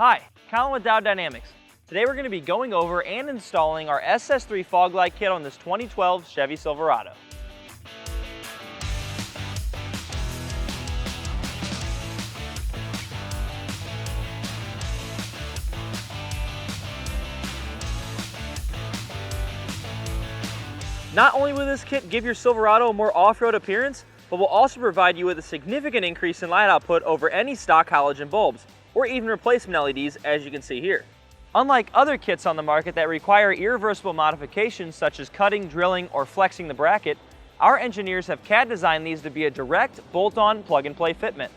Hi, Colin with Diode Dynamics. Today we're going to be going over and installing our SS3 Fog Light Kit on this 2012 Chevy Silverado. Not only will this kit give your Silverado a more off-road appearance, but will also provide you with a significant increase in light output over any stock halogen bulbs, or even replacement LEDs, as you can see here. Unlike other kits on the market that require irreversible modifications such as cutting, drilling, or flexing the bracket, our engineers have CAD-designed these to be a direct, bolt-on, plug-and-play fitment.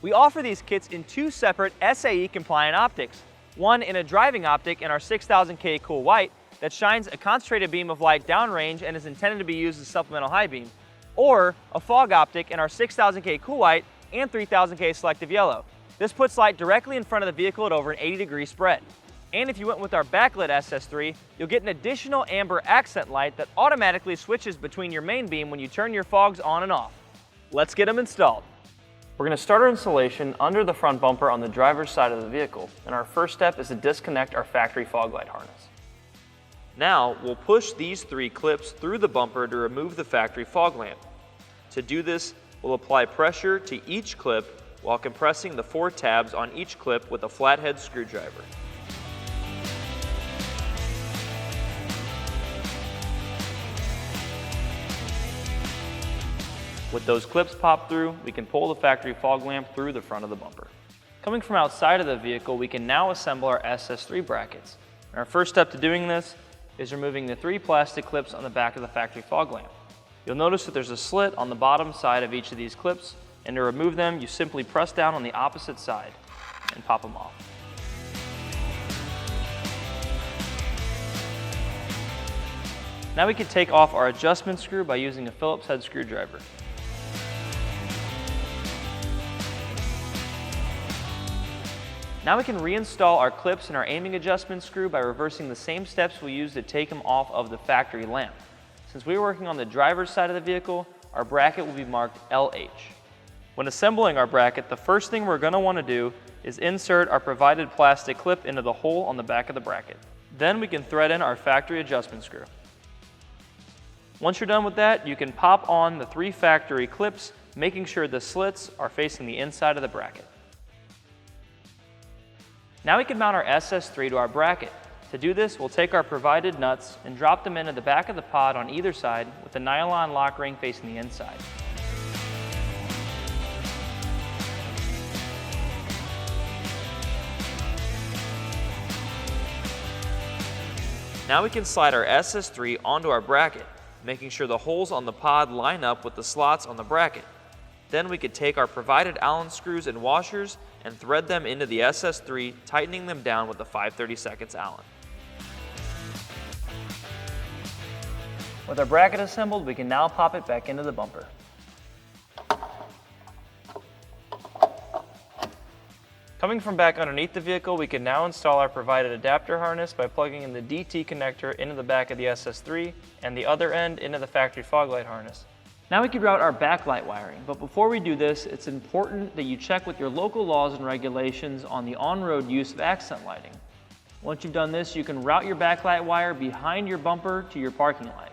We offer these kits in two separate SAE-compliant optics, one in a driving optic in our 6000K cool white that shines a concentrated beam of light downrange and is intended to be used as supplemental high beam, or a fog optic in our 6000K cool white and 3000K selective yellow. This puts light directly in front of the vehicle at over an 80-degree spread. And if you went with our backlit SS3, you'll get an additional amber accent light that automatically switches between your main beam when you turn your fogs on and off. Let's get them installed. We're going to start our installation under the front bumper on the driver's side of the vehicle, and our first step is to disconnect our factory fog light harness. Now, we'll push these three clips through the bumper to remove the factory fog lamp. To do this, we'll apply pressure to each clip while compressing the 4 tabs on each clip with a flathead screwdriver. With those clips popped through, we can pull the factory fog lamp through the front of the bumper. Coming from outside of the vehicle, we can now assemble our SS3 brackets. And our first step to doing this is removing the 3 plastic clips on the back of the factory fog lamp. You'll notice that there's a slit on the bottom side of each of these clips, and to remove them, you simply press down on the opposite side and pop them off. Now we can take off our adjustment screw by using a Phillips head screwdriver. Now we can reinstall our clips and our aiming adjustment screw by reversing the same steps we used to take them off of the factory lamp. Since we're working on the driver's side of the vehicle, our bracket will be marked LH. When assembling our bracket, the first thing we're going to want to do is insert our provided plastic clip into the hole on the back of the bracket. Then we can thread in our factory adjustment screw. Once you're done with that, you can pop on the 3 factory clips, making sure the slits are facing the inside of the bracket. Now we can mount our SS3 to our bracket. To do this, we'll take our provided nuts and drop them into the back of the pod on either side with the nylon lock ring facing the inside. Now we can slide our SS3 onto our bracket, making sure the holes on the pod line up with the slots on the bracket. Then we could take our provided Allen screws and washers and thread them into the SS3, tightening them down with the 5/32 Allen. With our bracket assembled, we can now pop it back into the bumper. Coming from back underneath the vehicle, we can now install our provided adapter harness by plugging in the DT connector into the back of the SS3 and the other end into the factory fog light harness. Now we can route our backlight wiring, but before we do this, it's important that you check with your local laws and regulations on the on-road use of accent lighting. Once you've done this, you can route your backlight wire behind your bumper to your parking light.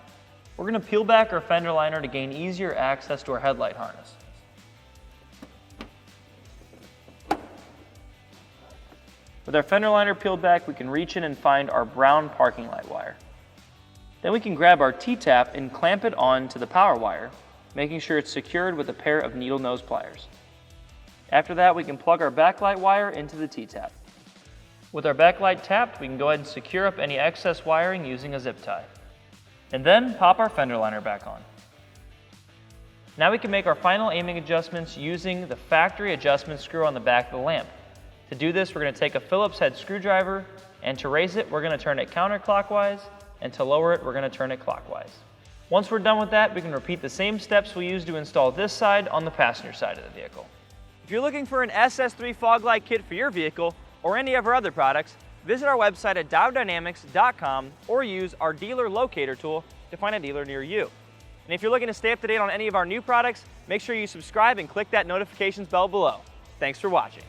We're going to peel back our fender liner to gain easier access to our headlight harness. With our fender liner peeled back, we can reach in and find our brown parking light wire. Then we can grab our T-tap and clamp it on to the power wire, making sure it's secured with a pair of needle nose pliers. After that, we can plug our backlight wire into the T-tap. With our backlight tapped, we can go ahead and secure up any excess wiring using a zip tie. And then pop our fender liner back on. Now we can make our final aiming adjustments using the factory adjustment screw on the back of the lamp. To do this, we're going to take a Phillips head screwdriver, and to raise it, we're going to turn it counterclockwise, and to lower it, we're going to turn it clockwise. Once we're done with that, we can repeat the same steps we used to install this side on the passenger side of the vehicle. If you're looking for an SS3 Fog Light Kit for your vehicle or any of our other products, visit our website at diodedynamics.com or use our dealer locator tool to find a dealer near you. And if you're looking to stay up to date on any of our new products, make sure you subscribe and click that notifications bell below. Thanks for watching.